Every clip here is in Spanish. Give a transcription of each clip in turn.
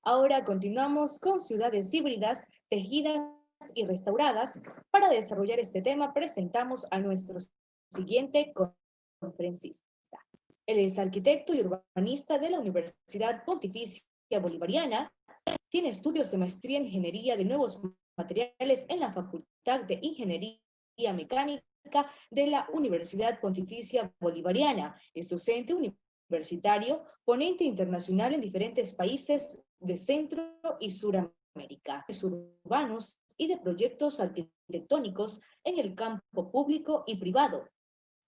Ahora continuamos con ciudades híbridas, tejidas y restauradas. Para desarrollar este tema presentamos a nuestro siguiente conferencista. Él es arquitecto y urbanista de la Universidad Pontificia Bolivariana. Tiene estudios de maestría en ingeniería de nuevos materiales en la Facultad de Ingeniería Mecánica de la Universidad Pontificia Bolivariana. Es docente universitario, ponente internacional en diferentes países de Centro y Suramérica, urbanos y de proyectos arquitectónicos en el campo público y privado,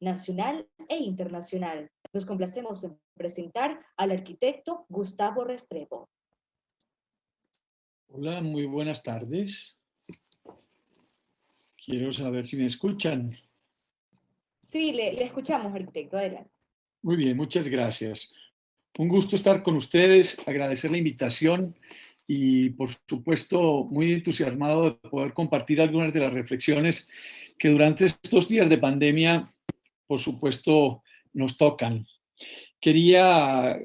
nacional e internacional. Nos complacemos en presentar al arquitecto Gustavo Restrepo. Hola, muy buenas tardes. Quiero saber si me escuchan. Sí, le escuchamos, arquitecto. Adelante. Muy bien, muchas gracias. Un gusto estar con ustedes, agradecer la invitación y, por supuesto, muy entusiasmado de poder compartir algunas de las reflexiones que durante estos días de pandemia, por supuesto, nos tocan. Quería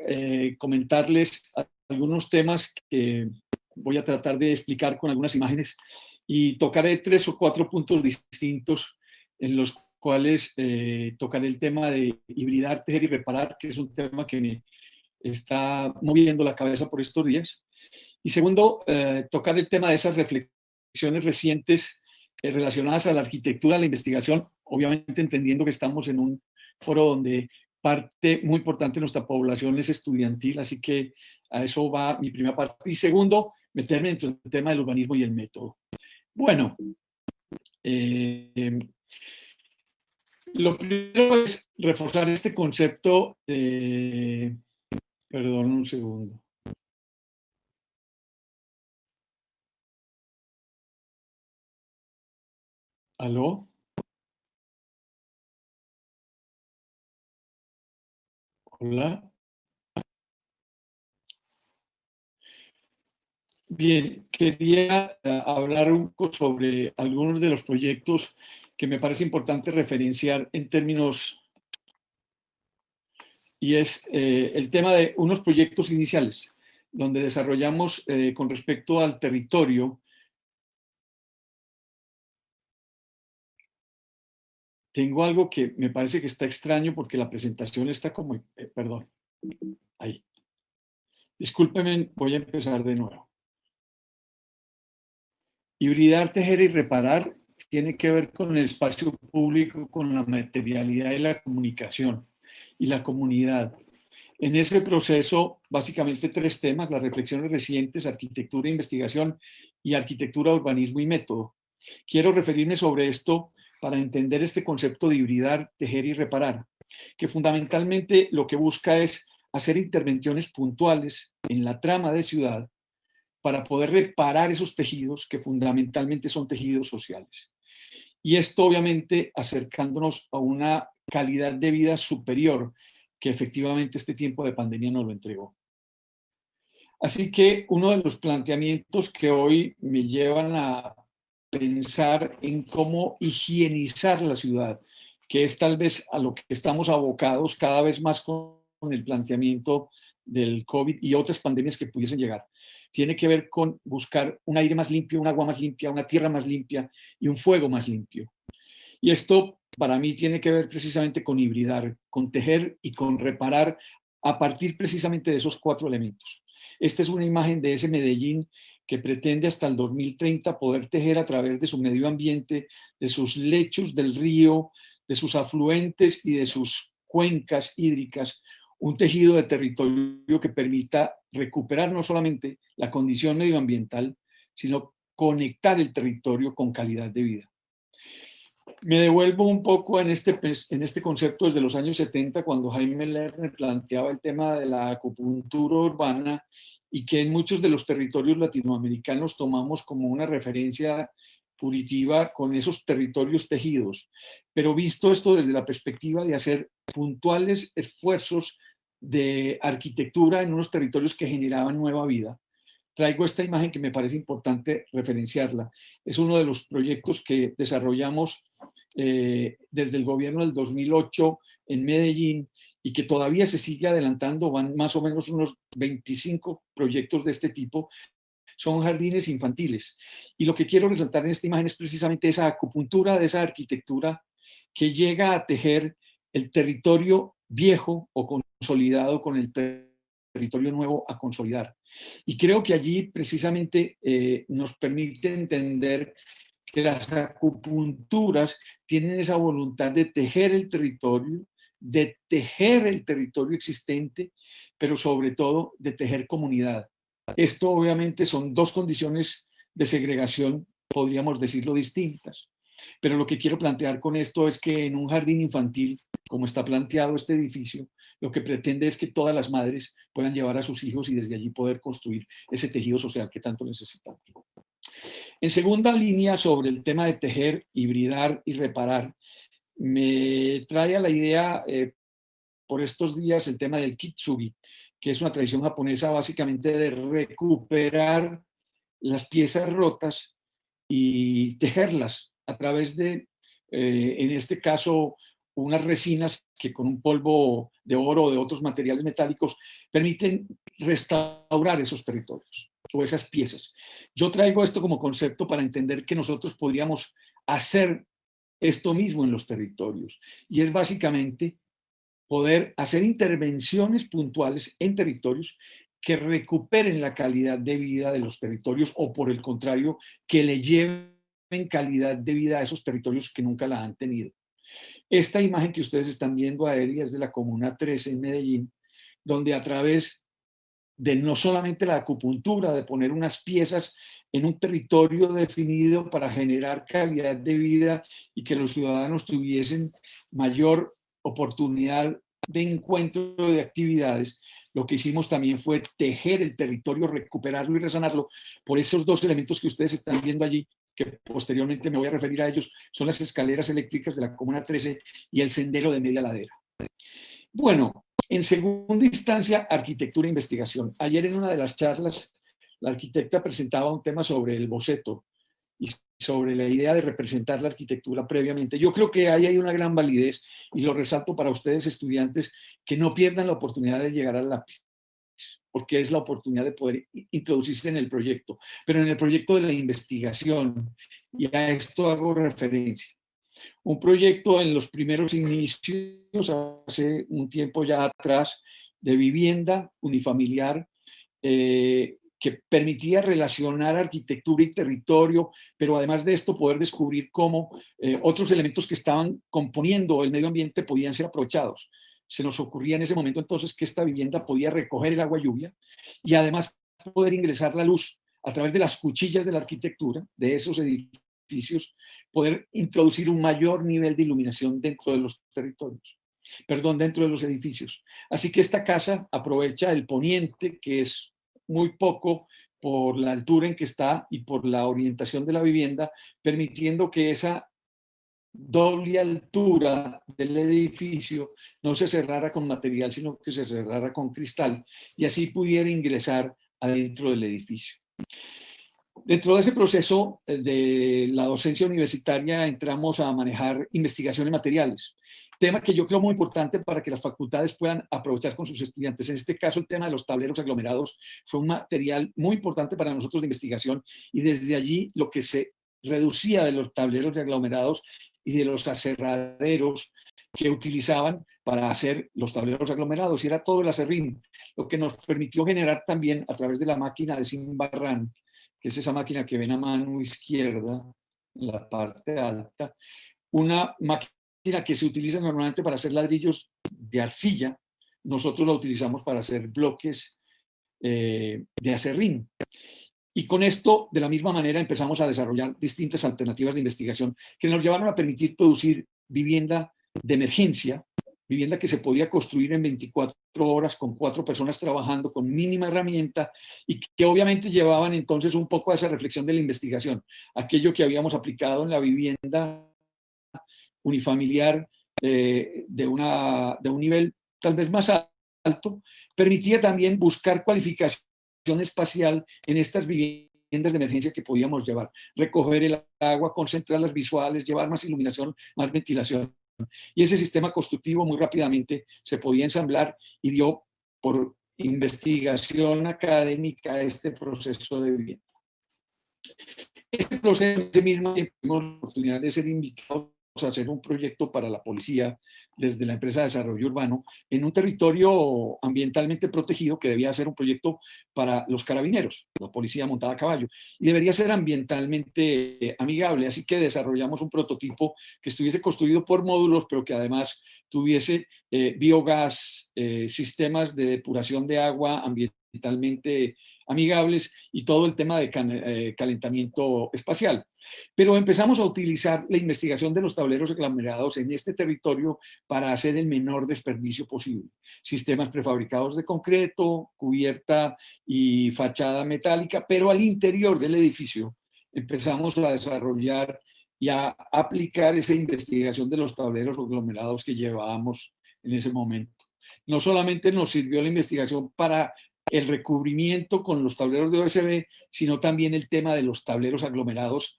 comentarles algunos temas que voy a tratar de explicar con algunas imágenes y tocaré 3 o 4 puntos distintos en los cuales tocaré el tema de hibridar, tejer y reparar, que es un tema que me está moviendo la cabeza por estos días. Y segundo, tocar el tema de esas reflexiones recientes relacionadas a la arquitectura, a la investigación, obviamente entendiendo que estamos en un foro donde parte muy importante de nuestra población es estudiantil, así que a eso va mi primera parte. Y segundo, meterme dentro del tema del urbanismo y el método. Bueno, lo primero es reforzar este concepto de... Perdón, un segundo. ¿Aló? Hola. Bien, quería hablar un poco sobre algunos de los proyectos que me parece importante referenciar en términos, y es el tema de unos proyectos iniciales, donde desarrollamos con respecto al territorio. Tengo algo que me parece que está extraño porque la presentación está como, perdón, ahí. Discúlpenme, voy a empezar de nuevo. Hibridar, tejer y reparar tiene que ver con el espacio público, con la materialidad y la comunicación y la comunidad. En ese proceso, básicamente 3 temas: las reflexiones recientes, arquitectura e investigación, y arquitectura, urbanismo y método. Quiero referirme sobre esto para entender este concepto de hibridar, tejer y reparar, que fundamentalmente lo que busca es hacer intervenciones puntuales en la trama de ciudad para poder reparar esos tejidos que fundamentalmente son tejidos sociales. Y esto obviamente acercándonos a una calidad de vida superior que efectivamente este tiempo de pandemia nos lo entregó. Así que uno de los planteamientos que hoy me llevan a pensar en cómo higienizar la ciudad, que es tal vez a lo que estamos abocados cada vez más con el planteamiento del COVID y otras pandemias que pudiesen llegar. Tiene que ver con buscar un aire más limpio, un agua más limpia, una tierra más limpia y un fuego más limpio. Y esto para mí tiene que ver precisamente con hibridar, con tejer y con reparar a partir precisamente de esos 4 elementos. Esta es una imagen de ese Medellín que pretende hasta el 2030 poder tejer a través de su medio ambiente, de sus lechos del río, de sus afluentes y de sus cuencas hídricas, un tejido de territorio que permita recuperar no solamente la condición medioambiental, sino conectar el territorio con calidad de vida. Me devuelvo un poco en este concepto desde los años 70, cuando Jaime Lerner planteaba el tema de la acupuntura urbana y que en muchos de los territorios latinoamericanos tomamos como una referencia puritiva con esos territorios tejidos. Pero visto esto desde la perspectiva de hacer puntuales esfuerzos de arquitectura en unos territorios que generaban nueva vida, traigo esta imagen que me parece importante referenciarla. Es uno de los proyectos que desarrollamos desde el gobierno del 2008 en Medellín y que todavía se sigue adelantando, van más o menos unos 25 proyectos de este tipo, son jardines infantiles. Y lo que quiero resaltar en esta imagen es precisamente esa acupuntura de esa arquitectura que llega a tejer el territorio viejo o consolidado con el territorio nuevo a consolidar. Y creo que allí precisamente nos permite entender que las acupunturas tienen esa voluntad de tejer el territorio, de tejer el territorio existente, pero sobre todo de tejer comunidad. Esto obviamente son dos condiciones de segregación, podríamos decirlo, distintas. Pero lo que quiero plantear con esto es que en un jardín infantil, como está planteado este edificio, lo que pretende es que todas las madres puedan llevar a sus hijos y desde allí poder construir ese tejido social que tanto necesitamos. En segunda línea, sobre el tema de tejer, hibridar y reparar, me trae a la idea por estos días el tema del kitsugi, que es una tradición japonesa básicamente de recuperar las piezas rotas y tejerlas a través de, en este caso, unas resinas que con un polvo de oro o de otros materiales metálicos permiten restaurar esos territorios o esas piezas. Yo traigo esto como concepto para entender que nosotros podríamos hacer esto mismo en los territorios, y es básicamente poder hacer intervenciones puntuales en territorios que recuperen la calidad de vida de los territorios o, por el contrario, que le lleven calidad de vida a esos territorios que nunca la han tenido. Esta imagen que ustedes están viendo aérea es de la Comuna 13 en Medellín, donde a través de no solamente la acupuntura, de poner unas piezas en un territorio definido para generar calidad de vida y que los ciudadanos tuviesen mayor oportunidad de encuentro de actividades, lo que hicimos también fue tejer el territorio, recuperarlo y resanarlo por esos dos elementos que ustedes están viendo allí, que posteriormente me voy a referir a ellos, son las escaleras eléctricas de la Comuna 13 y el sendero de media ladera. Bueno, en segunda instancia, arquitectura e investigación. Ayer en una de las charlas, la arquitecta presentaba un tema sobre el boceto y sobre la idea de representar la arquitectura previamente. Yo creo que ahí hay una gran validez y lo resalto para ustedes, estudiantes, que no pierdan la oportunidad de llegar al lápiz, porque es la oportunidad de poder introducirse en el proyecto, pero en el proyecto de la investigación, y a esto hago referencia. Un proyecto en los primeros inicios, hace un tiempo ya atrás, de vivienda unifamiliar, que permitía relacionar arquitectura y territorio, pero además de esto poder descubrir cómo otros elementos que estaban componiendo el medio ambiente podían ser aprovechados. Se nos ocurría en ese momento entonces que esta vivienda podía recoger el agua lluvia y además poder ingresar la luz a través de las cuchillas de la arquitectura de esos edificios, poder introducir un mayor nivel de iluminación dentro de los territorios, dentro de los edificios. Así que esta casa aprovecha el poniente, que es muy poco por la altura en que está y por la orientación de la vivienda, permitiendo que esa doble altura del edificio no se cerrara con material, sino que se cerrara con cristal y así pudiera ingresar adentro del edificio. Dentro de ese proceso de la docencia universitaria entramos a manejar investigaciones materiales, tema que yo creo muy importante para que las facultades puedan aprovechar con sus estudiantes. En este caso, el tema de los tableros aglomerados fue un material muy importante para nosotros de investigación y desde allí lo que se reducía de los tableros de aglomerados y de los aserraderos que utilizaban para hacer los tableros aglomerados, y era todo el aserrín, lo que nos permitió generar también a través de la máquina de Simbarrán, que es esa máquina que ven a mano izquierda, en la parte alta, una máquina que se utiliza normalmente para hacer ladrillos de arcilla, nosotros la utilizamos para hacer bloques de aserrín. Y con esto, de la misma manera, empezamos a desarrollar distintas alternativas de investigación que nos llevaron a permitir producir vivienda de emergencia, vivienda que se podía construir en 24 horas con 4 personas trabajando con mínima herramienta y que obviamente llevaban entonces un poco a esa reflexión de la investigación. Aquello que habíamos aplicado en la vivienda unifamiliar de un nivel tal vez más alto, permitía también buscar cualificación espacial en estas viviendas de emergencia que podíamos llevar, recoger el agua, concentrar las visuales, llevar más iluminación, más ventilación, Y ese sistema constructivo muy rápidamente se podía ensamblar y dio por investigación académica este proceso de vivienda. Este proceso, en ese mismo tiempo, tuvimos la oportunidad de ser invitados a hacer un proyecto para la policía desde la empresa de desarrollo urbano en un territorio ambientalmente protegido que debía ser un proyecto para los carabineros, la policía montada a caballo, y debería ser ambientalmente amigable. Así que desarrollamos un prototipo que estuviese construido por módulos, pero que además tuviese biogás, sistemas de depuración de agua ambientalmente amigables y todo el tema de calentamiento espacial. Pero empezamos a utilizar la investigación de los tableros aglomerados en este territorio para hacer el menor desperdicio posible. Sistemas prefabricados de concreto, cubierta y fachada metálica, pero al interior del edificio empezamos a desarrollar y a aplicar esa investigación de los tableros aglomerados que llevábamos en ese momento. No solamente nos sirvió la investigación para el recubrimiento con los tableros de OSB, sino también el tema de los tableros aglomerados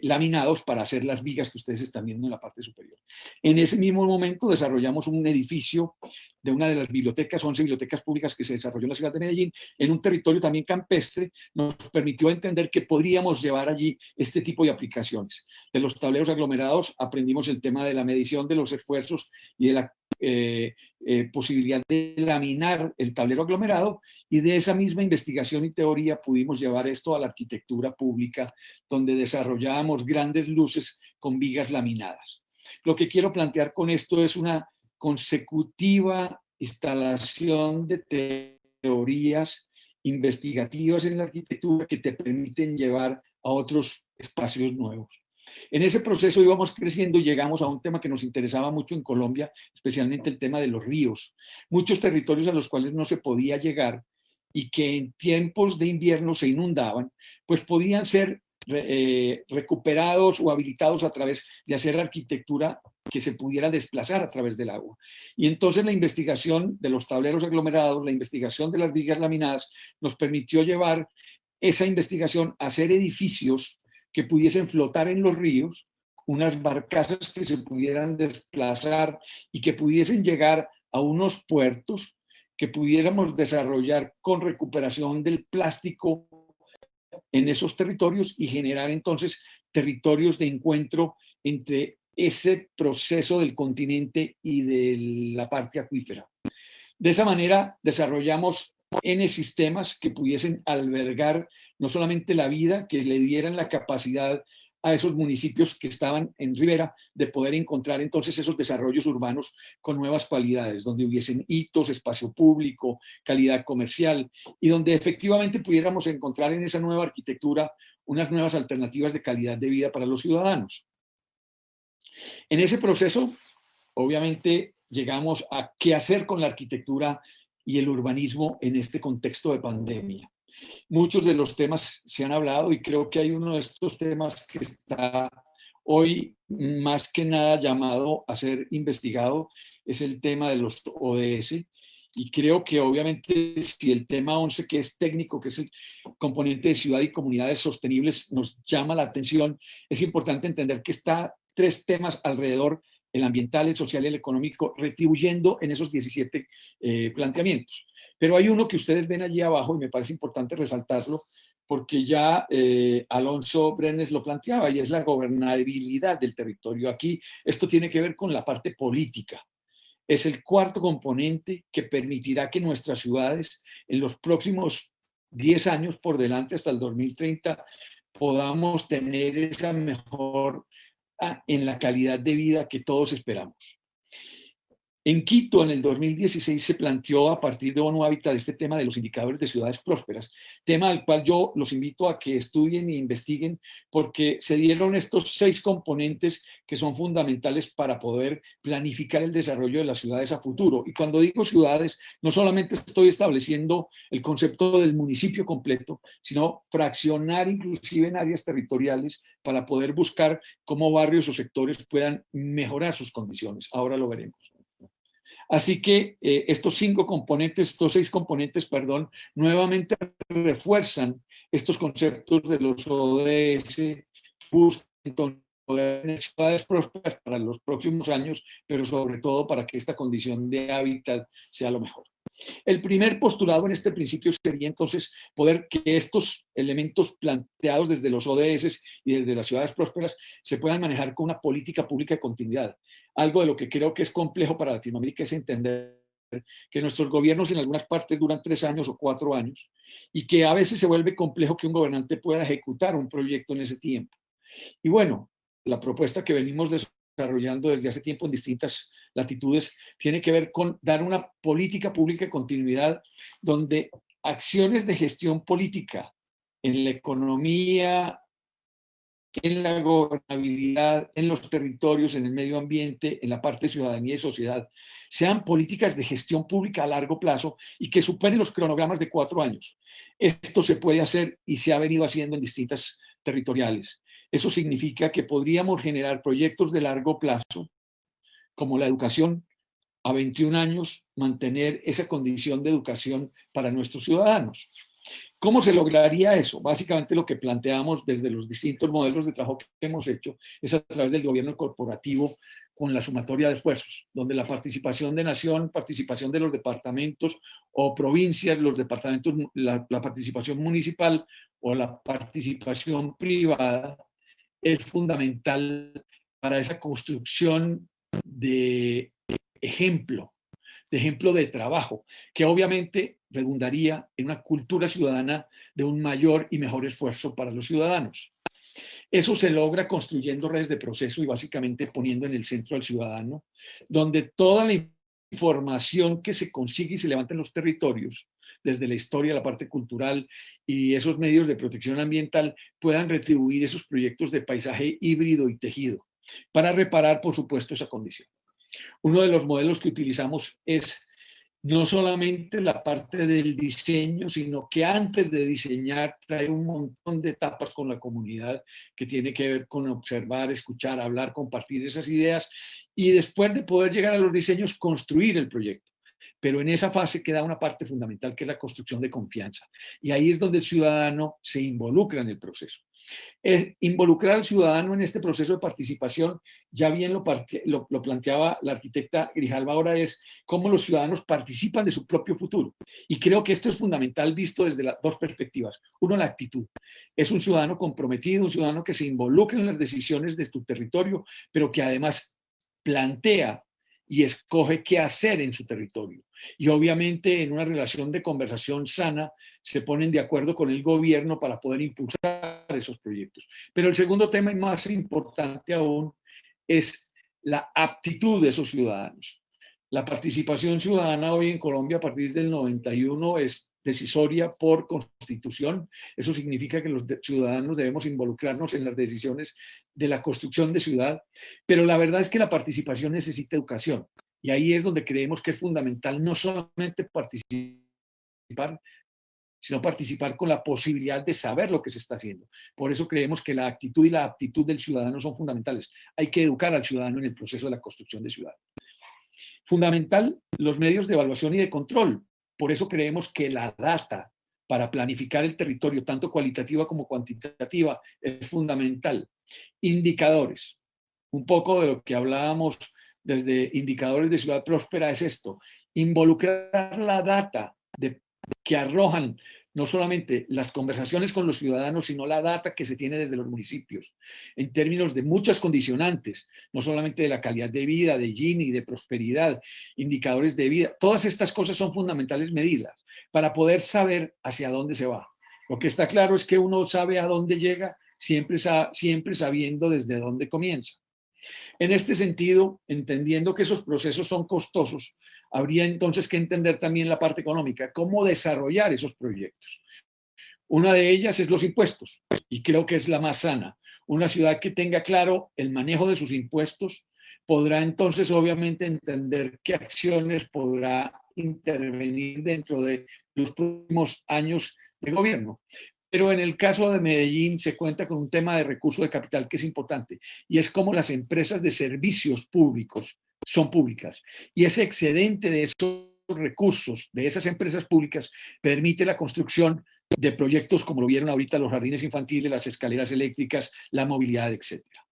laminados para hacer las vigas que ustedes están viendo en la parte superior. En ese mismo momento desarrollamos un edificio de una de las bibliotecas, 11 bibliotecas públicas que se desarrolló en la ciudad de Medellín, en un territorio también campestre, nos permitió entender que podríamos llevar allí este tipo de aplicaciones. De los tableros aglomerados aprendimos el tema de la medición de los esfuerzos y de la posibilidad de laminar el tablero aglomerado, y de esa misma investigación y teoría pudimos llevar esto a la arquitectura pública, donde desarrollábamos grandes luces con vigas laminadas. Lo que quiero plantear con esto es una consecutiva instalación de teorías investigativas en la arquitectura que te permiten llevar a otros espacios nuevos. En ese proceso íbamos creciendo y llegamos a un tema que nos interesaba mucho en Colombia, especialmente el tema de los ríos. Muchos territorios a los cuales no se podía llegar y que en tiempos de invierno se inundaban, pues podían ser recuperados o habilitados a través de hacer arquitectura que se pudiera desplazar a través del agua. Y entonces la investigación de los tableros aglomerados, la investigación de las vigas laminadas, nos permitió llevar esa investigación a hacer edificios que pudiesen flotar en los ríos, unas barcazas que se pudieran desplazar y que pudiesen llegar a unos puertos que pudiéramos desarrollar con recuperación del plástico en esos territorios y generar entonces territorios de encuentro entre ese proceso del continente y de la parte acuífera. De esa manera desarrollamos N sistemas que pudiesen albergar no solamente la vida, que le dieran la capacidad a esos municipios que estaban en ribera de poder encontrar entonces esos desarrollos urbanos con nuevas cualidades, donde hubiesen hitos, espacio público, calidad comercial, y donde efectivamente pudiéramos encontrar en esa nueva arquitectura unas nuevas alternativas de calidad de vida para los ciudadanos. En ese proceso, obviamente, llegamos a qué hacer con la arquitectura y el urbanismo en este contexto de pandemia. Muchos de los temas se han hablado y creo que hay uno de estos temas que está hoy más que nada llamado a ser investigado, es el tema de los ODS. Y creo que obviamente si el tema 11, que es técnico, que es el componente de ciudad y comunidades sostenibles, nos llama la atención, es importante entender que está 3 temas alrededor: el ambiental, el social y el económico, retribuyendo en esos 17 planteamientos. Pero hay uno que ustedes ven allí abajo y me parece importante resaltarlo porque ya Alonso Brenes lo planteaba, y es la gobernabilidad del territorio. Aquí esto tiene que ver con la parte política. Es el 4º componente que permitirá que nuestras ciudades en los próximos 10 años por delante, hasta el 2030, podamos tener esa mejor en la calidad de vida que todos esperamos. En Quito, en el 2016, se planteó a partir de ONU Habitat este tema de los indicadores de ciudades prósperas, tema al cual yo los invito a que estudien e investiguen, porque se dieron estos 6 componentes que son fundamentales para poder planificar el desarrollo de las ciudades a futuro. Y cuando digo ciudades, no solamente estoy estableciendo el concepto del municipio completo, sino fraccionar inclusive en áreas territoriales para poder buscar cómo barrios o sectores puedan mejorar sus condiciones. Ahora lo veremos. Así que estos 6 componentes, perdón, nuevamente refuerzan estos conceptos de los ODS, buscan entonces poder tener ciudades prósperas para los próximos años, pero sobre todo para que esta condición de hábitat sea lo mejor. El primer postulado en este principio sería entonces poder que estos elementos planteados desde los ODS y desde las ciudades prósperas se puedan manejar con una política pública de continuidad. Algo de lo que creo que es complejo para Latinoamérica es entender que nuestros gobiernos en algunas partes duran 3 años o 4 años y que a veces se vuelve complejo que un gobernante pueda ejecutar un proyecto en ese tiempo. Y bueno, la propuesta que venimos desarrollando desde hace tiempo en distintas latitudes tiene que ver con dar una política pública de continuidad donde acciones de gestión política en la economía, en la gobernabilidad, en los territorios, en el medio ambiente, en la parte de ciudadanía y sociedad, sean políticas de gestión pública a largo plazo y que superen los cronogramas de 4 años. Esto se puede hacer y se ha venido haciendo en distintas territoriales. Eso significa que podríamos generar proyectos de largo plazo, como la educación a 21 años, mantener esa condición de educación para nuestros ciudadanos. ¿Cómo se lograría eso? Básicamente lo que planteamos desde los distintos modelos de trabajo que hemos hecho es a través del gobierno corporativo con la sumatoria de esfuerzos, donde la participación de nación, participación de los departamentos o provincias, los departamentos, la participación municipal o la participación privada es fundamental para esa construcción de ejemplo de trabajo, que obviamente redundaría en una cultura ciudadana de un mayor y mejor esfuerzo para los ciudadanos. Eso se logra construyendo redes de proceso y básicamente poniendo en el centro al ciudadano, donde toda la información que se consigue y se levanta en los territorios, desde la historia, la parte cultural y esos medios de protección ambiental, puedan retribuir esos proyectos de paisaje híbrido y tejido, para reparar, por supuesto, esa condición. Uno de los modelos que utilizamos es no solamente la parte del diseño, sino que antes de diseñar trae un montón de etapas con la comunidad que tiene que ver con observar, escuchar, hablar, compartir esas ideas y después de poder llegar a los diseños, construir el proyecto. Pero en esa fase queda una parte fundamental que es la construcción de confianza. Y ahí es donde el ciudadano se involucra en el proceso. Involucrar al ciudadano en este proceso de participación, ya bien lo planteaba la arquitecta Grijalva ahora, es cómo los ciudadanos participan de su propio futuro. Y creo que esto es fundamental visto desde las dos perspectivas. Uno, la actitud. Es un ciudadano comprometido, un ciudadano que se involucra en las decisiones de tu territorio, pero que además plantea y escoge qué hacer en su territorio. Y obviamente en una relación de conversación sana se ponen de acuerdo con el gobierno para poder impulsar esos proyectos. Pero el segundo tema y más importante aún es la aptitud de esos ciudadanos. La participación ciudadana hoy en Colombia a partir del 91 es decisoria por constitución. Eso significa que los ciudadanos debemos involucrarnos en las decisiones de la construcción de ciudad, pero la verdad es que la participación necesita educación. Y ahí es donde creemos que es fundamental no solamente participar, sino participar con la posibilidad de saber lo que se está haciendo. Por eso creemos que la actitud y la aptitud del ciudadano son fundamentales. Hay que educar al ciudadano en el proceso de la construcción de ciudad. Fundamental, los medios de evaluación y de control. Por eso creemos que la data para planificar el territorio, tanto cualitativa como cuantitativa, es fundamental. Indicadores. Un poco de lo que hablábamos desde indicadores de ciudad próspera es esto. Involucrar la data que arrojan no solamente las conversaciones con los ciudadanos, sino la data que se tiene desde los municipios, en términos de muchas condicionantes, no solamente de la calidad de vida, de Gini, de prosperidad, indicadores de vida. Todas estas cosas son fundamentales medirlas para poder saber hacia dónde se va. Lo que está claro es que uno sabe a dónde llega, siempre sabiendo desde dónde comienza. En este sentido, entendiendo que esos procesos son costosos, habría entonces que entender también la parte económica, cómo desarrollar esos proyectos. Una de ellas es los impuestos, y creo que es la más sana. Una ciudad que tenga claro el manejo de sus impuestos podrá entonces obviamente entender qué acciones podrá intervenir dentro de los próximos años de gobierno. Pero en el caso de Medellín se cuenta con un tema de recurso de capital que es importante, y es cómo las empresas de servicios públicos son públicas. Y ese excedente de esos recursos, de esas empresas públicas, permite la construcción de proyectos como lo vieron ahorita los jardines infantiles, las escaleras eléctricas, la movilidad, etcétera.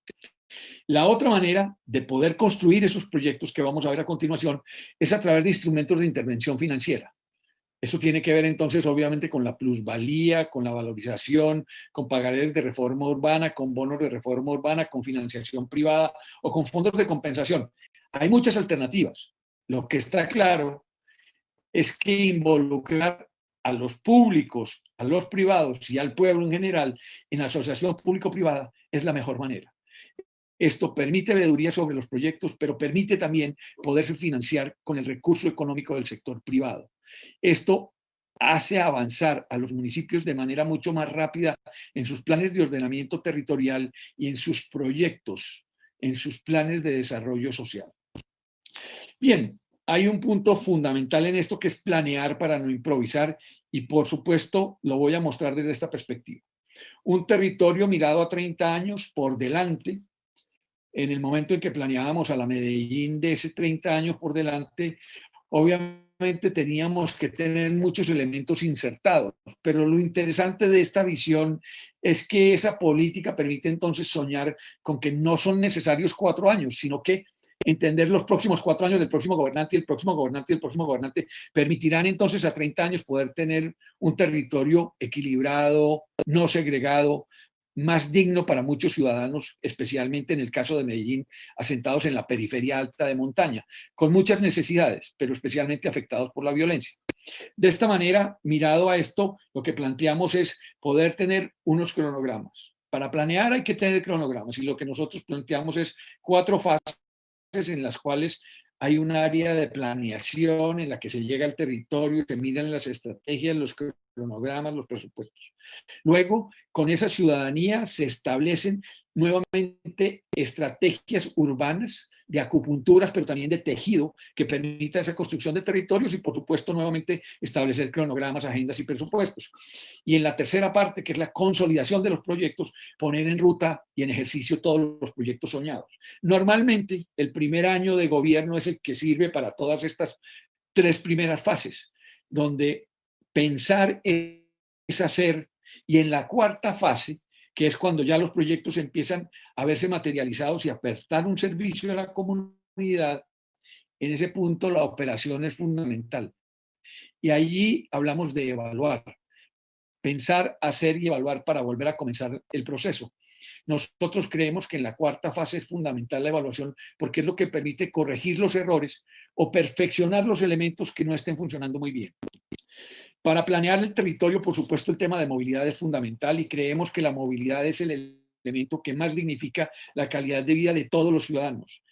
La otra manera de poder construir esos proyectos que vamos a ver a continuación es a través de instrumentos de intervención financiera. Eso tiene que ver entonces obviamente con la plusvalía, con la valorización, con pagarés de reforma urbana, con bonos de reforma urbana, con financiación privada o con fondos de compensación. Hay muchas alternativas. Lo que está claro es que involucrar a los públicos, a los privados y al pueblo en general en la asociación público-privada es la mejor manera. Esto permite veeduría sobre los proyectos, pero permite también poderse financiar con el recurso económico del sector privado. Esto hace avanzar a los municipios de manera mucho más rápida en sus planes de ordenamiento territorial y en sus proyectos, en sus planes de desarrollo social. Bien, hay un punto fundamental en esto que es planear para no improvisar y por supuesto lo voy a mostrar desde esta perspectiva. Un territorio mirado a 30 años por delante, en el momento en que planeábamos a la Medellín de ese 30 años por delante, obviamente teníamos que tener muchos elementos insertados, pero lo interesante de esta visión es que esa política permite entonces soñar con que no son necesarios 4 años, sino que entender los próximos 4 años del próximo gobernante y el próximo gobernante y el próximo gobernante permitirán entonces a 30 años poder tener un territorio equilibrado, no segregado, más digno para muchos ciudadanos, especialmente en el caso de Medellín, asentados en la periferia alta de montaña, con muchas necesidades, pero especialmente afectados por la violencia. De esta manera, mirado a esto, lo que planteamos es poder tener unos cronogramas. Para planear hay que tener cronogramas y lo que nosotros planteamos es 4 fases en las cuales hay un área de planeación en la que se llega al territorio, se miran las estrategias, los cronogramas, los presupuestos. Luego, con esa ciudadanía se establecen nuevamente estrategias urbanas de acupunturas, pero también de tejido, que permita esa construcción de territorios y, por supuesto, nuevamente establecer cronogramas, agendas y presupuestos. Y en la tercera parte, que es la consolidación de los proyectos, poner en ruta y en ejercicio todos los proyectos soñados. Normalmente, el primer año de gobierno es el que sirve para todas estas 3 primeras fases, donde pensar es hacer, y en la cuarta fase, que es cuando ya los proyectos empiezan a verse materializados y a prestar un servicio a la comunidad, en ese punto la operación es fundamental. Y allí hablamos de evaluar, pensar, hacer y evaluar para volver a comenzar el proceso. Nosotros creemos que en la cuarta fase es fundamental la evaluación porque es lo que permite corregir los errores o perfeccionar los elementos que no estén funcionando muy bien. Para planear el territorio, por supuesto, el tema de movilidad es fundamental y creemos que la movilidad es el elemento que más dignifica la calidad de vida de todos los ciudadanos.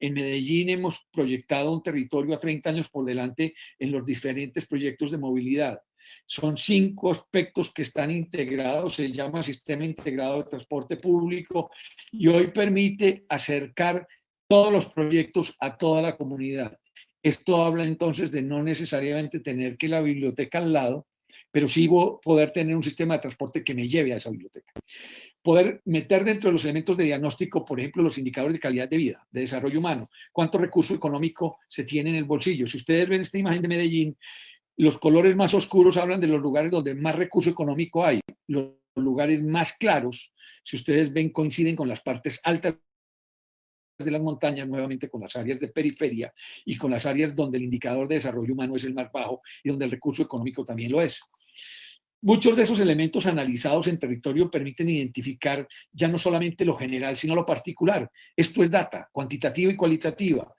En Medellín hemos proyectado un territorio a 30 años por delante en los diferentes proyectos de movilidad. Son 5 aspectos que están integrados, se llama Sistema Integrado de Transporte Público y hoy permite acercar todos los proyectos a toda la comunidad. Esto habla entonces de no necesariamente tener que la biblioteca al lado, pero sí poder tener un sistema de transporte que me lleve a esa biblioteca. Poder meter dentro de los elementos de diagnóstico, por ejemplo, los indicadores de calidad de vida, de desarrollo humano, cuánto recurso económico se tiene en el bolsillo. Si ustedes ven esta imagen de Medellín, los colores más oscuros hablan de los lugares donde más recurso económico hay. Los lugares más claros, si ustedes ven, coinciden con las partes altas de las montañas, nuevamente con las áreas de periferia y con las áreas donde el indicador de desarrollo humano es el más bajo y donde el recurso económico también lo es. Muchos de esos elementos analizados en territorio permiten identificar ya no solamente lo general, sino lo particular. Esto es data, cuantitativa y cualitativa.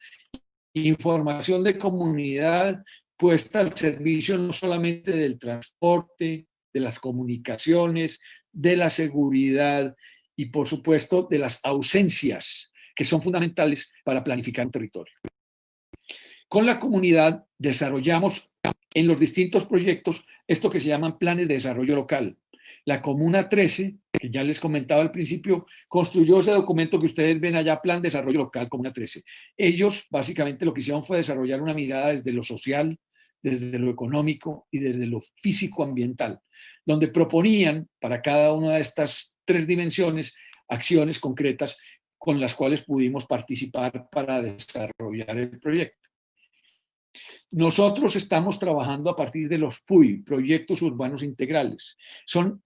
Información de comunidad puesta al servicio no solamente del transporte, de las comunicaciones, de la seguridad y, por supuesto, de las ausencias que son fundamentales para planificar un territorio. Con la comunidad desarrollamos en los distintos proyectos esto que se llaman planes de desarrollo local. La Comuna 13, que ya les comentaba al principio, construyó ese documento que ustedes ven allá, Plan de Desarrollo Local, Comuna 13. Ellos básicamente lo que hicieron fue desarrollar una mirada desde lo social, desde lo económico y desde lo físico-ambiental, donde proponían para cada una de estas 3 dimensiones acciones concretas con las cuales pudimos participar para desarrollar el proyecto. Nosotros estamos trabajando a partir de los PUI, Proyectos Urbanos Integrales. Son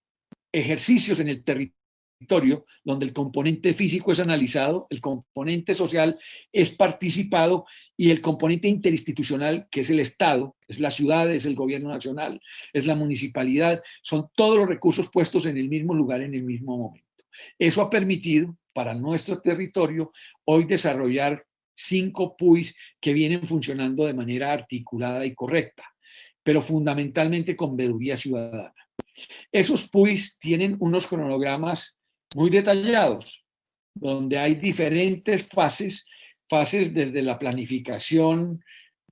ejercicios en el territorio territorio, donde el componente físico es analizado, el componente social es participado y el componente interinstitucional, que es el Estado, es la ciudad, es el gobierno nacional, es la municipalidad, son todos los recursos puestos en el mismo lugar en el mismo momento. Eso ha permitido para nuestro territorio hoy desarrollar 5 PUIs que vienen funcionando de manera articulada y correcta, pero fundamentalmente con veeduría ciudadana. Esos PUIs tienen unos cronogramas muy detallados, donde hay diferentes fases desde la planificación,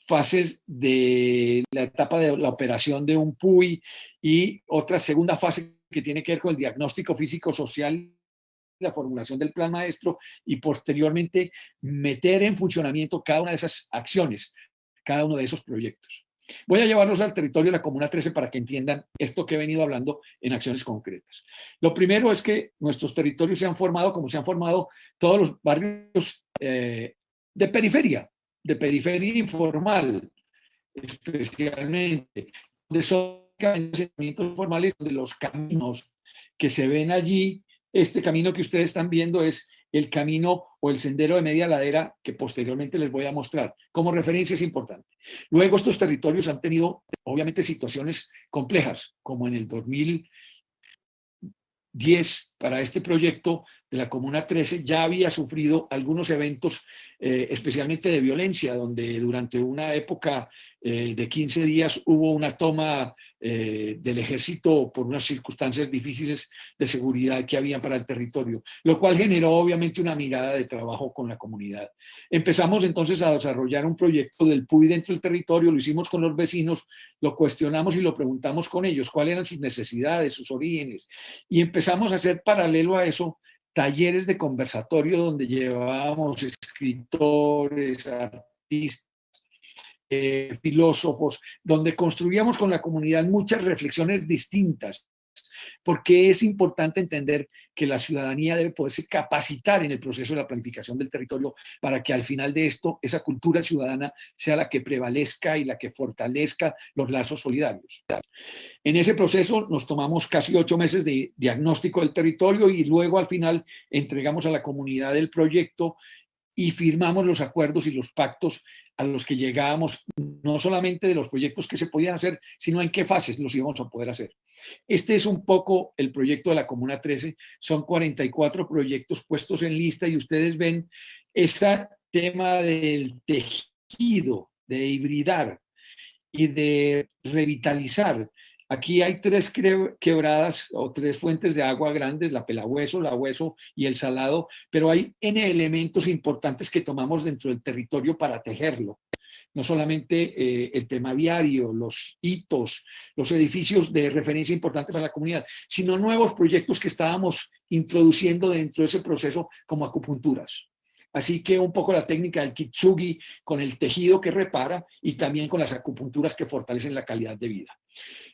fases de la etapa de la operación de un PUI y otra segunda fase que tiene que ver con el diagnóstico físico-social, la formulación del plan maestro y posteriormente meter en funcionamiento cada una de esas acciones, cada uno de esos proyectos. Voy a llevarlos al territorio de la Comuna 13 para que entiendan esto que he venido hablando en acciones concretas. Lo primero es que nuestros territorios se han formado como se han formado todos los barrios de periferia informal, especialmente, donde son asentamientos formales, donde los caminos que se ven allí, este camino que ustedes están viendo es el camino o el sendero de media ladera que posteriormente les voy a mostrar. Como referencia es importante. Luego estos territorios han tenido obviamente situaciones complejas, como en el 2010 para este proyecto de la Comuna 13 ya había sufrido algunos eventos especialmente de violencia, donde durante una época de 15 días hubo una toma del ejército por unas circunstancias difíciles de seguridad que había para el territorio, lo cual generó obviamente una mirada de trabajo con la comunidad. Empezamos entonces a desarrollar un proyecto del PUI dentro del territorio, lo hicimos con los vecinos, lo cuestionamos y lo preguntamos con ellos, cuáles eran sus necesidades, sus orígenes, y empezamos a hacer paralelo a eso talleres de conversatorio donde llevábamos escritores, artistas, filósofos, donde construíamos con la comunidad muchas reflexiones distintas, porque es importante entender que la ciudadanía debe poderse capacitar en el proceso de la planificación del territorio para que al final de esto esa cultura ciudadana sea la que prevalezca y la que fortalezca los lazos solidarios. En ese proceso nos tomamos casi 8 meses de diagnóstico del territorio y luego al final entregamos a la comunidad el proyecto y firmamos los acuerdos y los pactos a los que llegábamos, no solamente de los proyectos que se podían hacer, sino en qué fases los íbamos a poder hacer. Este es un poco el proyecto de la Comuna 13, son 44 proyectos puestos en lista y ustedes ven ese tema del tejido, de hibridar y de revitalizar. Aquí hay 3 quebradas o 3 fuentes de agua grandes, la Pelahueso, la Hueso y el Salado, pero hay N elementos importantes que tomamos dentro del territorio para tejerlo. No solamente el tema viario, los hitos, los edificios de referencia importantes para la comunidad, sino nuevos proyectos que estábamos introduciendo dentro de ese proceso como acupunturas. Así que un poco la técnica del Kitsugi con el tejido que repara y también con las acupunturas que fortalecen la calidad de vida.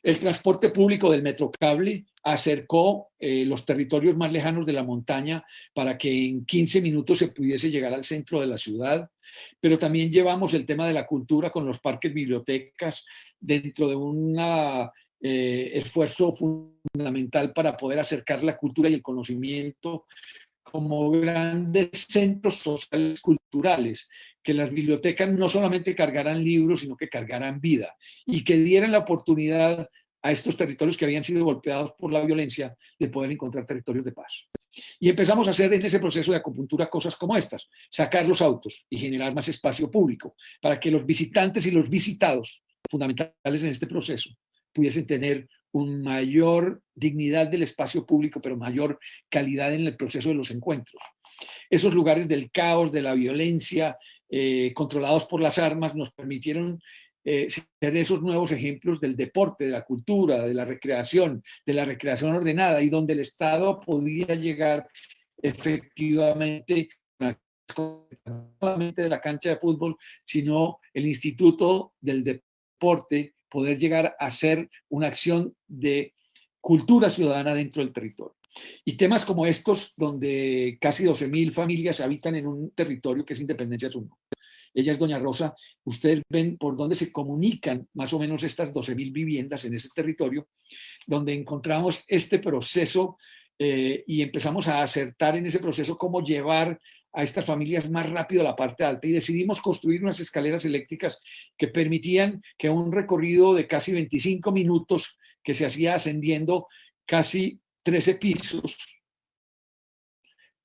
El transporte público del Metrocable acercó los territorios más lejanos de la montaña para que en 15 minutos se pudiese llegar al centro de la ciudad, pero también llevamos el tema de la cultura con los parques bibliotecas dentro de un esfuerzo fundamental para poder acercar la cultura y el conocimiento como grandes centros sociales culturales, que las bibliotecas no solamente cargaran libros, sino que cargaran vida y que dieran la oportunidad a estos territorios que habían sido golpeados por la violencia de poder encontrar territorios de paz. Y empezamos a hacer en ese proceso de acupuntura cosas como estas, sacar los autos y generar más espacio público para que los visitantes y los visitados, fundamentales en este proceso, pudiesen tener una mayor dignidad del espacio público, pero mayor calidad en el proceso de los encuentros. Esos lugares del caos, de la violencia, controlados por las armas, nos permitieron ser esos nuevos ejemplos del deporte, de la cultura, de la recreación ordenada, y donde el Estado podía llegar efectivamente no solamente de la cancha de fútbol, sino el Instituto del Deporte, poder llegar a hacer una acción de cultura ciudadana dentro del territorio. Y temas como estos, donde casi 12.000 familias habitan en un territorio que es Independencia Sumno. Ella es doña Rosa. Ustedes ven por dónde se comunican más o menos estas 12.000 viviendas en ese territorio, donde encontramos este proceso y empezamos a acertar en ese proceso cómo llevar a estas familias más rápido a la parte alta y decidimos construir unas escaleras eléctricas que permitían que un recorrido de casi 25 minutos que se hacía ascendiendo casi 13 pisos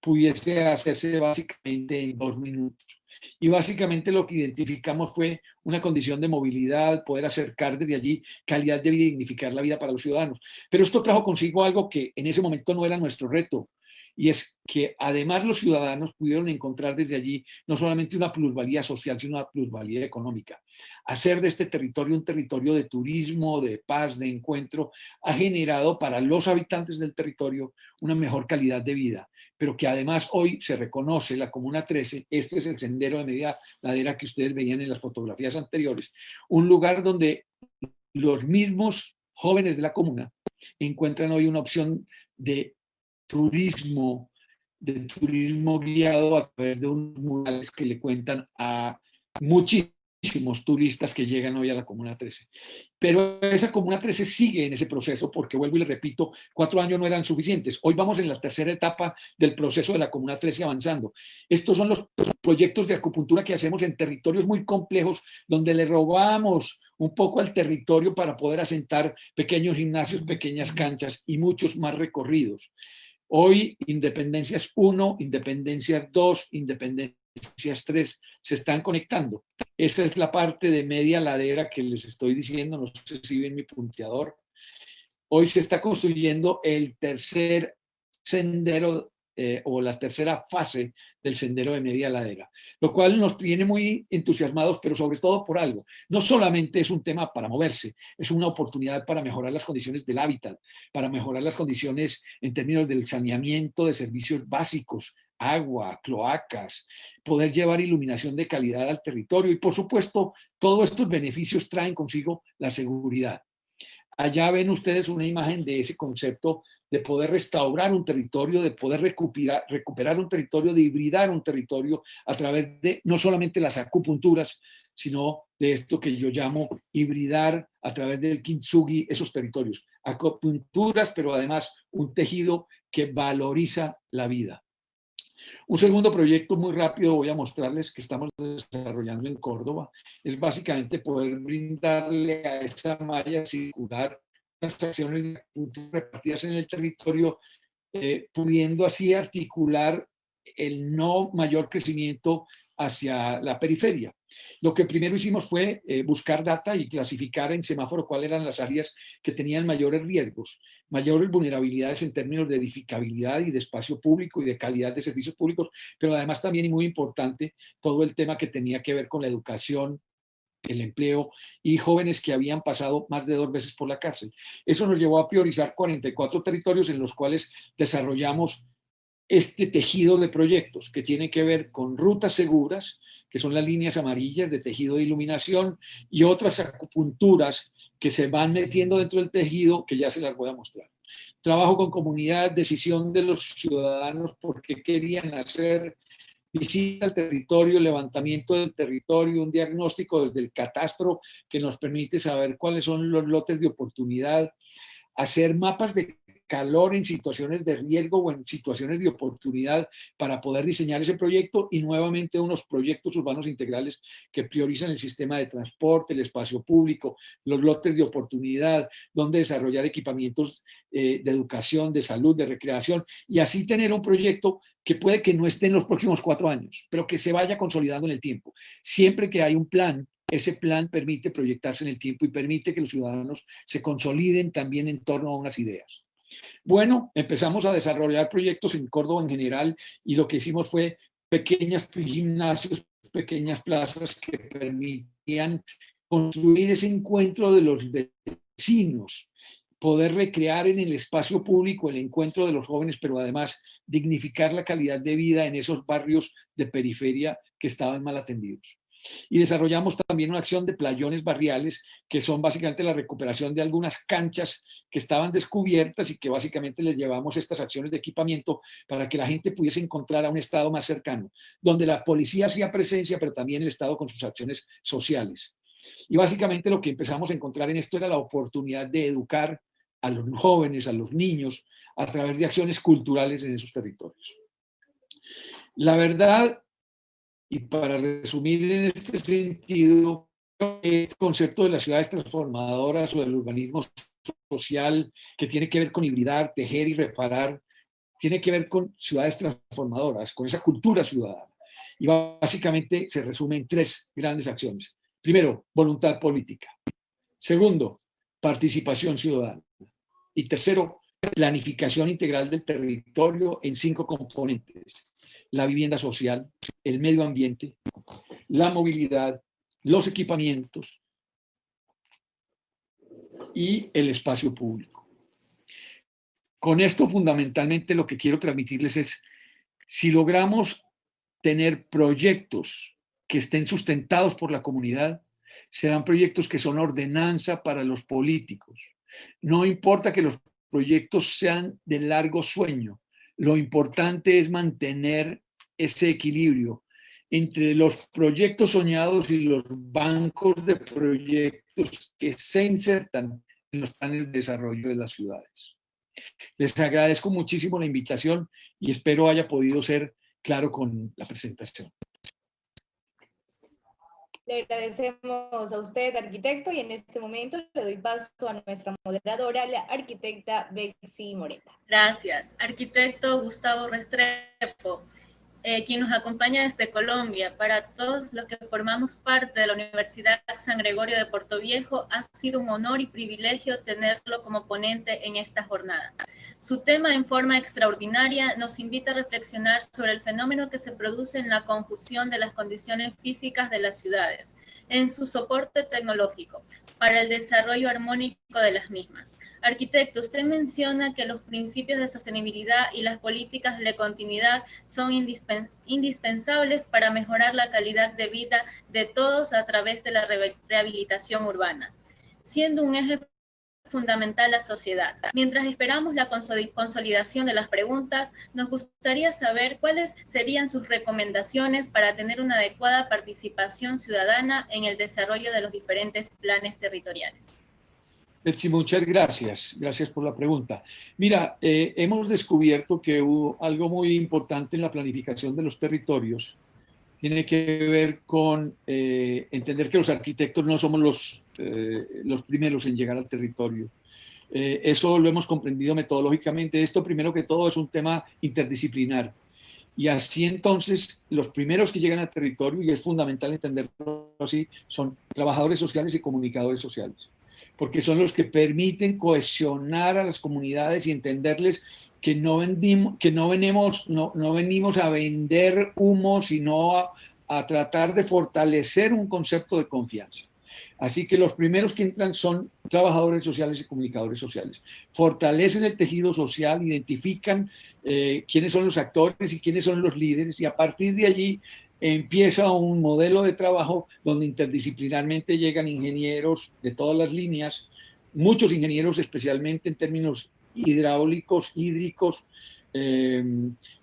pudiese hacerse básicamente en 2 minutos. Y básicamente lo que identificamos fue una condición de movilidad, poder acercar desde allí calidad de vida y dignificar la vida para los ciudadanos. Pero esto trajo consigo algo que en ese momento no era nuestro reto, y es que además los ciudadanos pudieron encontrar desde allí no solamente una plusvalía social, sino una plusvalía económica. Hacer de este territorio un territorio de turismo, de paz, de encuentro, ha generado para los habitantes del territorio una mejor calidad de vida, pero que además hoy se reconoce la Comuna 13, este es el sendero de media ladera que ustedes veían en las fotografías anteriores, un lugar donde los mismos jóvenes de la comuna encuentran hoy una opción de turismo guiado a través de unos murales que le cuentan a muchísimos turistas que llegan hoy a la Comuna 13. Pero esa Comuna 13 sigue en ese proceso porque, vuelvo y le repito, 4 años no eran suficientes. Hoy vamos en la tercera etapa del proceso de la Comuna 13 avanzando. Estos son los proyectos de acupuntura que hacemos en territorios muy complejos donde le robamos un poco al territorio para poder asentar pequeños gimnasios, pequeñas canchas y muchos más recorridos. Hoy Independencias 1, Independencias 2, Independencias 3 se están conectando. Esa es la parte de media ladera que les estoy diciendo, no sé si ven mi punteador. Hoy se está construyendo el tercer sendero o la tercera fase del sendero de media ladera, lo cual nos tiene muy entusiasmados, pero sobre todo por algo. No solamente es un tema para moverse, es una oportunidad para mejorar las condiciones del hábitat, para mejorar las condiciones en términos del saneamiento de servicios básicos, agua, cloacas, poder llevar iluminación de calidad al territorio y, por supuesto, todos estos beneficios traen consigo la seguridad. Allá ven ustedes una imagen de ese concepto de poder restaurar un territorio, de poder recuperar un territorio, de hibridar un territorio a través de no solamente las acupunturas, sino de esto que yo llamo hibridar a través del kintsugi esos territorios. Acupunturas, pero además un tejido que valoriza la vida. Un segundo proyecto muy rápido voy a mostrarles que estamos desarrollando en Córdoba. Es básicamente poder brindarle a esa malla circular unas acciones de acupuntura repartidas en el territorio, pudiendo así articular el no mayor crecimiento hacia la periferia. Lo que primero hicimos fue buscar data y clasificar en semáforo cuáles eran las áreas que tenían mayores riesgos, mayores vulnerabilidades en términos de edificabilidad y de espacio público y de calidad de servicios públicos, pero además también, y muy importante, todo el tema que tenía que ver con la educación, el empleo y jóvenes que habían pasado más de 2 veces por la cárcel. Eso nos llevó a priorizar 44 territorios en los cuales desarrollamos este tejido de proyectos que tiene que ver con rutas seguras, que son las líneas amarillas de tejido de iluminación, y otras acupunturas que se van metiendo dentro del tejido, que ya se las voy a mostrar. Trabajo con comunidad, decisión de los ciudadanos porque querían hacer, visita al territorio, levantamiento del territorio, un diagnóstico desde el catastro que nos permite saber cuáles son los lotes de oportunidad, hacer mapas de calor en situaciones de riesgo o en situaciones de oportunidad para poder diseñar ese proyecto y nuevamente unos proyectos urbanos integrales que priorizan el sistema de transporte, el espacio público, los lotes de oportunidad, donde desarrollar equipamientos de educación, de salud, de recreación y así tener un proyecto que puede que no esté en los próximos 4 años, pero que se vaya consolidando en el tiempo. Siempre que hay un plan, ese plan permite proyectarse en el tiempo y permite que los ciudadanos se consoliden también en torno a unas ideas. Bueno, empezamos a desarrollar proyectos en Córdoba en general y lo que hicimos fue pequeños gimnasios, pequeñas plazas que permitían construir ese encuentro de los vecinos, poder recrear en el espacio público el encuentro de los jóvenes, pero además dignificar la calidad de vida en esos barrios de periferia que estaban mal atendidos. Y desarrollamos también una acción de playones barriales, que son básicamente la recuperación de algunas canchas que estaban descubiertas y que básicamente les llevamos estas acciones de equipamiento para que la gente pudiese encontrar a un Estado más cercano, donde la policía hacía presencia, pero también el Estado con sus acciones sociales. Y básicamente lo que empezamos a encontrar en esto era la oportunidad de educar a los jóvenes, a los niños, a través de acciones culturales en esos territorios. La verdad, y para resumir en este sentido, el concepto de las ciudades transformadoras o del urbanismo social, que tiene que ver con hibridar, tejer y reparar, tiene que ver con ciudades transformadoras, con esa cultura ciudadana. Y básicamente se resume en 3 grandes acciones. Primero, voluntad política. Segundo, participación ciudadana. Y tercero, planificación integral del territorio en 5 componentes: la vivienda social, el medio ambiente, la movilidad, los equipamientos y el espacio público. Con esto fundamentalmente lo que quiero transmitirles es, si logramos tener proyectos que estén sustentados por la comunidad, serán proyectos que son ordenanza para los políticos. No importa que los proyectos sean de largo sueño, lo importante es mantener ese equilibrio entre los proyectos soñados y los bancos de proyectos que se insertan en los planes de desarrollo de las ciudades. Les agradezco muchísimo la invitación y espero haya podido ser claro con la presentación. Le agradecemos a usted, arquitecto, y en este momento le doy paso a nuestra moderadora, la arquitecta Betsy Moreta. Gracias. Arquitecto Gustavo Restrepo, quien nos acompaña desde Colombia. Para todos los que formamos parte de la Universidad San Gregorio de Portoviejo, ha sido un honor y privilegio tenerlo como ponente en esta jornada. Su tema, en forma extraordinaria, nos invita a reflexionar sobre el fenómeno que se produce en la conjunción de las condiciones físicas de las ciudades, en su soporte tecnológico, para el desarrollo armónico de las mismas. Arquitecto, usted menciona que los principios de sostenibilidad y las políticas de continuidad son indispensables para mejorar la calidad de vida de todos a través de la rehabilitación urbana, siendo un eje fundamental la sociedad. Mientras esperamos la consolidación de las preguntas, nos gustaría saber cuáles serían sus recomendaciones para tener una adecuada participación ciudadana en el desarrollo de los diferentes planes territoriales. Betsy, muchas gracias. Gracias por la pregunta. Mira, hemos descubierto que hubo algo muy importante en la planificación de los territorios. Tiene que ver con entender que los arquitectos no somos los primeros en llegar al territorio. Eso lo hemos comprendido metodológicamente. Esto, primero que todo, es un tema interdisciplinar. Y así entonces, los primeros que llegan al territorio, y es fundamental entenderlo así, son trabajadores sociales y comunicadores sociales, porque son los que permiten cohesionar a las comunidades y entenderles que no venimos a vender humo, sino a tratar de fortalecer un concepto de confianza. Así que los primeros que entran son trabajadores sociales y comunicadores sociales. Fortalecen el tejido social, identifican quiénes son los actores y quiénes son los líderes, y a partir de allí empieza un modelo de trabajo donde interdisciplinarmente llegan ingenieros de todas las líneas, muchos ingenieros especialmente en términos hidráulicos, hídricos,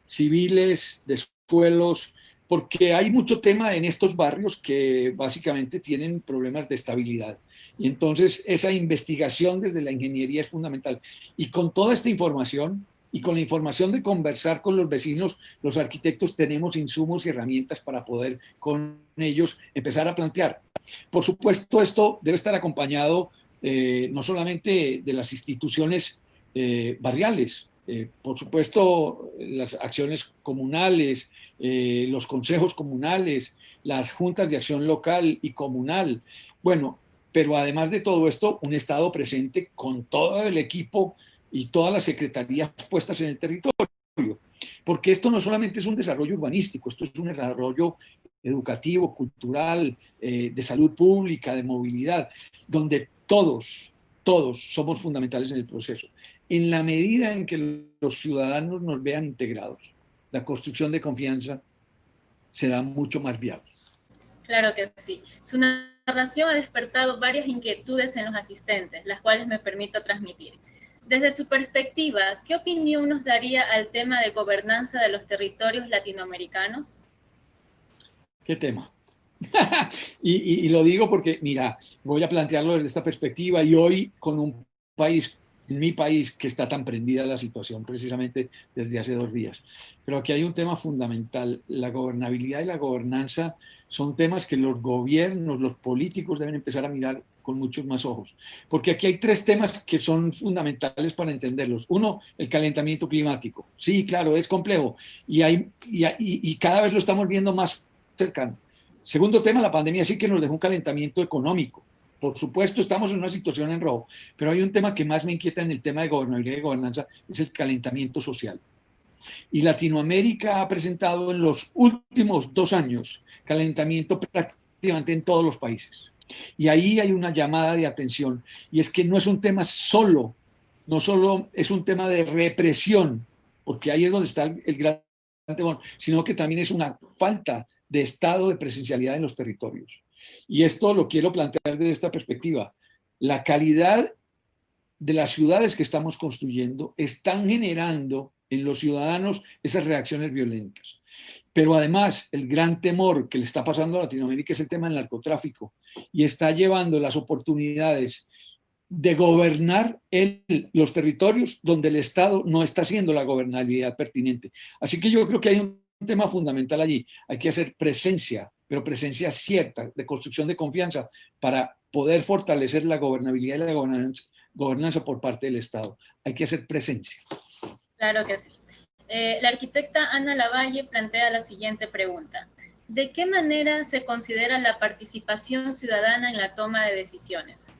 civiles, de suelos, porque hay mucho tema en estos barrios que básicamente tienen problemas de estabilidad. Y entonces esa investigación desde la ingeniería es fundamental. Y con toda esta información y con la información de conversar con los vecinos, los arquitectos tenemos insumos y herramientas para poder con ellos empezar a plantear. Por supuesto, esto debe estar acompañado no solamente de las instituciones barriales, por supuesto, las acciones comunales, los consejos comunales, las juntas de acción local y comunal. Bueno, pero además de todo esto, un Estado presente con todo el equipo y todas las secretarías puestas en el territorio. Porque esto no solamente es un desarrollo urbanístico, esto es un desarrollo educativo, cultural, de salud pública, de movilidad, donde todos somos fundamentales en el proceso. En la medida en que los ciudadanos nos vean integrados, la construcción de confianza será mucho más viable. Claro que sí. Su narración ha despertado varias inquietudes en los asistentes, las cuales me permito transmitir. Desde su perspectiva, ¿qué opinión nos daría al tema de gobernanza de los territorios latinoamericanos? ¿Qué tema? y lo digo porque, mira, voy a plantearlo desde esta perspectiva y hoy con un país en mi país, que está tan prendida la situación precisamente desde hace 2 días. Pero aquí hay un tema fundamental. La gobernabilidad y la gobernanza son temas que los gobiernos, los políticos deben empezar a mirar con muchos más ojos. Porque aquí hay 3 temas que son fundamentales para entenderlos. Uno, el calentamiento climático. Sí, claro, es complejo y cada vez lo estamos viendo más cercano. Segundo tema, la pandemia sí que nos dejó un calentamiento económico. Por supuesto, estamos en una situación en rojo, pero hay un tema que más me inquieta en el tema de gobernabilidad y gobernanza, es el calentamiento social. Y Latinoamérica ha presentado en los últimos 2 años calentamiento prácticamente en todos los países. Y ahí hay una llamada de atención, y es que no es un tema solo, no solo es un tema de represión, porque ahí es donde está el gran temor, sino que también es una falta de estado de presencialidad en los territorios. Y esto lo quiero plantear desde esta perspectiva. La calidad de las ciudades que estamos construyendo están generando en los ciudadanos esas reacciones violentas. Pero además, el gran temor que le está pasando a Latinoamérica es el tema del narcotráfico y está llevando las oportunidades de gobernar los territorios donde el Estado no está haciendo la gobernabilidad pertinente. Así que yo creo que hay un tema fundamental allí. Hay que hacer presencia, pero presencia cierta, de construcción de confianza, para poder fortalecer la gobernabilidad y la gobernanza por parte del Estado. Hay que hacer presencia. Claro que sí. La arquitecta Ana Lavalle plantea la siguiente pregunta. ¿De qué manera se considera la participación ciudadana en la toma de decisiones?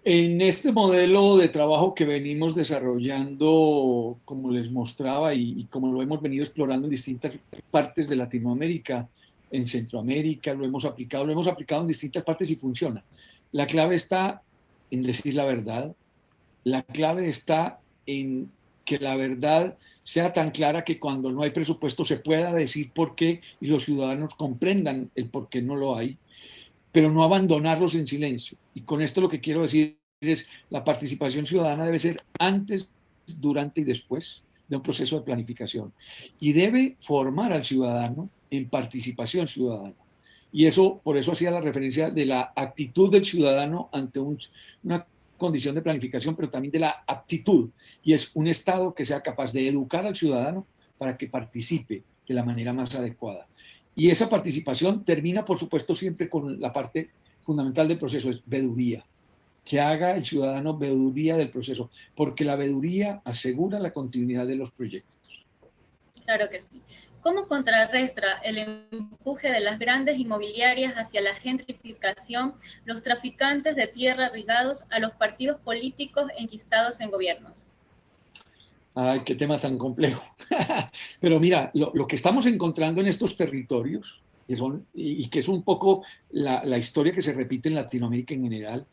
En este modelo de trabajo que venimos desarrollando, como les mostraba, y como lo hemos venido explorando en distintas partes de Latinoamérica, en Centroamérica, lo hemos aplicado en distintas partes y funciona. La clave está en decir la verdad, la clave está en que la verdad sea tan clara que cuando no hay presupuesto se pueda decir por qué y los ciudadanos comprendan el por qué no lo hay, pero no abandonarlos en silencio. Y con esto lo que quiero decir es, la participación ciudadana debe ser antes, durante y después de un proceso de planificación. Y debe formar al ciudadano en participación ciudadana. Y eso, por eso hacía la referencia de la actitud del ciudadano ante una condición de planificación, pero también de la aptitud. Y es un Estado que sea capaz de educar al ciudadano para que participe de la manera más adecuada. Y esa participación termina, por supuesto, siempre con la parte fundamental del proceso, es veeduría. Que haga el ciudadano veeduría del proceso, porque la veeduría asegura la continuidad de los proyectos. Claro que sí. ¿Cómo contrarresta el empuje de las grandes inmobiliarias hacia la gentrificación los traficantes de tierra ligados a los partidos políticos enquistados en gobiernos? Ay, qué tema tan complejo. Pero mira, lo que estamos encontrando en estos territorios, que es un poco la historia que se repite en Latinoamérica en general,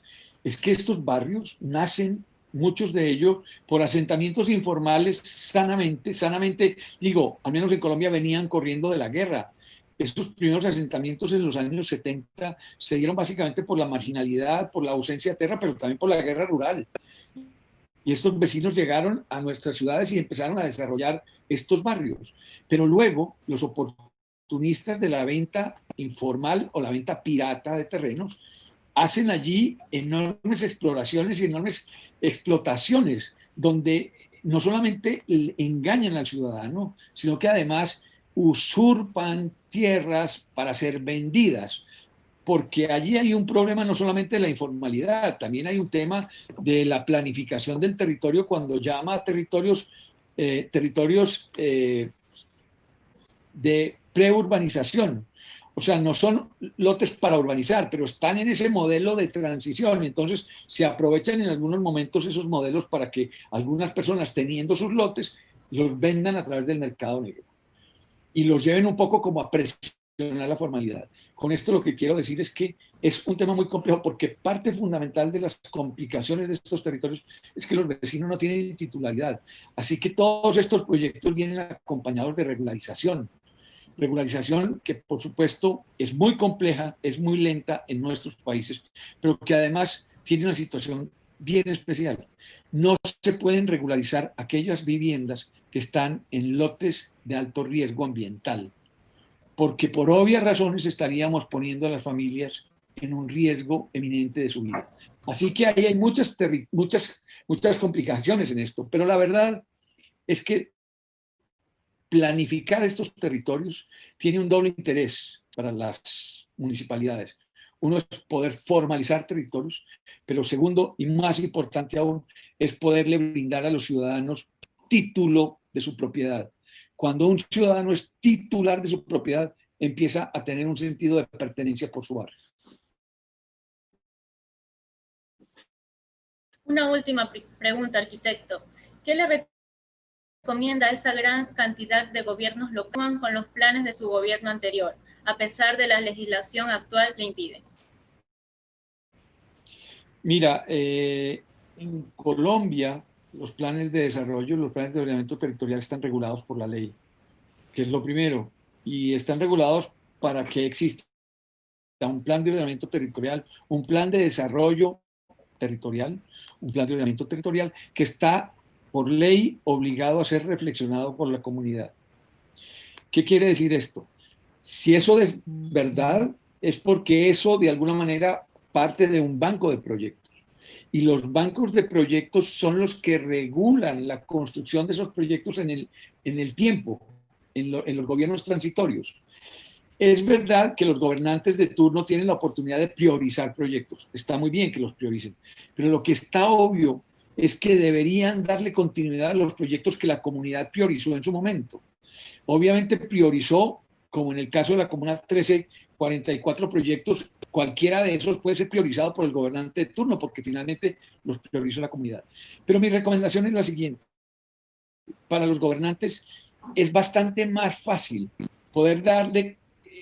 es que estos barrios nacen, muchos de ellos, por asentamientos informales sanamente, digo, al menos en Colombia venían corriendo de la guerra. Estos primeros asentamientos en los años 70 se dieron básicamente por la marginalidad, por la ausencia de tierra, pero también por la guerra rural. Y estos vecinos llegaron a nuestras ciudades y empezaron a desarrollar estos barrios. Pero luego los oportunistas de la venta informal o la venta pirata de terrenos hacen allí enormes exploraciones y enormes explotaciones, donde no solamente engañan al ciudadano, sino que además usurpan tierras para ser vendidas, porque allí hay un problema no solamente de la informalidad, también hay un tema de la planificación del territorio cuando llama a territorios de preurbanización. O sea, no son lotes para urbanizar, pero están en ese modelo de transición. Entonces, se aprovechan en algunos momentos esos modelos para que algunas personas, teniendo sus lotes, los vendan a través del mercado negro y los lleven un poco como a presionar la formalidad. Con esto lo que quiero decir es que es un tema muy complejo porque parte fundamental de las complicaciones de estos territorios es que los vecinos no tienen titularidad. Así que todos estos proyectos vienen acompañados de regularización que por supuesto es muy compleja, es muy lenta en nuestros países, pero que además tiene una situación bien especial. No se pueden regularizar aquellas viviendas que están en lotes de alto riesgo ambiental, porque por obvias razones estaríamos poniendo a las familias en un riesgo eminente de su vida. Así que ahí hay muchas complicaciones en esto, pero la verdad es que planificar estos territorios tiene un doble interés para las municipalidades. Uno es poder formalizar territorios, pero segundo, y más importante aún, es poderle brindar a los ciudadanos título de su propiedad. Cuando un ciudadano es titular de su propiedad, empieza a tener un sentido de pertenencia por su barrio. Una última pregunta, arquitecto. ¿Qué le recomienda a esa gran cantidad de gobiernos locales con los planes de su gobierno anterior, a pesar de la legislación actual que impide? Mira, en Colombia los planes de desarrollo, los planes de ordenamiento territorial están regulados por la ley, que es lo primero, y están regulados para que exista un plan de ordenamiento territorial, un plan de desarrollo territorial, un plan de ordenamiento territorial que está por ley obligado a ser reflexionado por la comunidad. ¿Qué quiere decir esto? Si eso es verdad, es porque eso de alguna manera parte de un banco de proyectos. Y los bancos de proyectos son los que regulan la construcción de esos proyectos en el tiempo, en los gobiernos transitorios. Es verdad que los gobernantes de turno tienen la oportunidad de priorizar proyectos. Está muy bien que los prioricen. Pero lo que está obvio es que deberían darle continuidad a los proyectos que la comunidad priorizó en su momento. Obviamente priorizó, como en el caso de la Comuna 13, 44 proyectos, cualquiera de esos puede ser priorizado por el gobernante de turno, porque finalmente los priorizó la comunidad. Pero mi recomendación es la siguiente. Para los gobernantes es bastante más fácil poder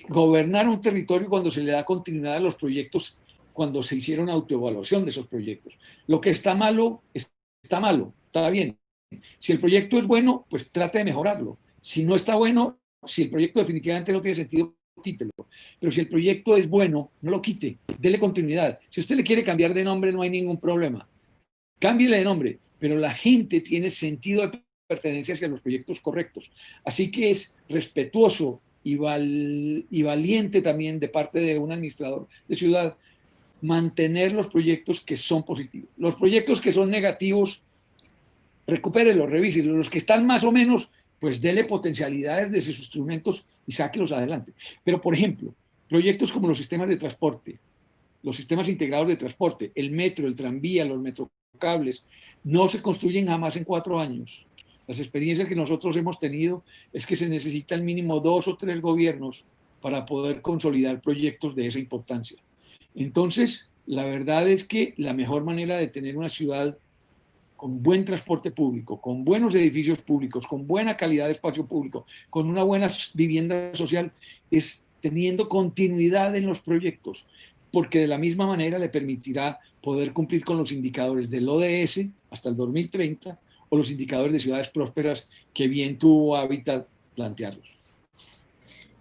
gobernar un territorio cuando se le da continuidad a los proyectos, cuando se hicieron autoevaluación de esos proyectos. Lo que está malo, está bien. Si el proyecto es bueno, pues trate de mejorarlo. Si no está bueno, si el proyecto definitivamente no tiene sentido, quítelo. Pero si el proyecto es bueno, no lo quite, dele continuidad. Si usted le quiere cambiar de nombre, no hay ningún problema. Cámbiele de nombre, pero la gente tiene sentido de pertenencia hacia los proyectos correctos. Así que es respetuoso y valiente también de parte de un administrador de ciudad mantener los proyectos que son positivos. Los proyectos que son negativos, recupérenlos, revísenlos. Los que están más o menos, pues dele potencialidades de sus instrumentos y sáquelos adelante. Pero, por ejemplo, proyectos como los sistemas de transporte, los sistemas integrados de transporte, el metro, el tranvía, los metrocables, no se construyen jamás en 4 años. Las experiencias que nosotros hemos tenido es que se necesitan mínimo 2 o 3 gobiernos para poder consolidar proyectos de esa importancia. Entonces, la verdad es que la mejor manera de tener una ciudad con buen transporte público, con buenos edificios públicos, con buena calidad de espacio público, con una buena vivienda social, es teniendo continuidad en los proyectos, porque de la misma manera le permitirá poder cumplir con los indicadores del ODS hasta el 2030 o los indicadores de ciudades prósperas que bien tuvo Hábitat plantearlos.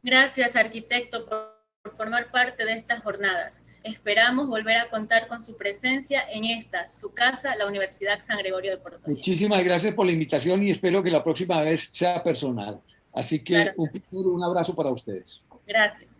Gracias, arquitecto, por formar parte de estas jornadas. Esperamos volver a contar con su presencia en esta, su casa, la Universidad San Gregorio de Portoviejo. Muchísimas gracias por la invitación y espero que la próxima vez sea personal. Así que claro. Un abrazo para ustedes. Gracias.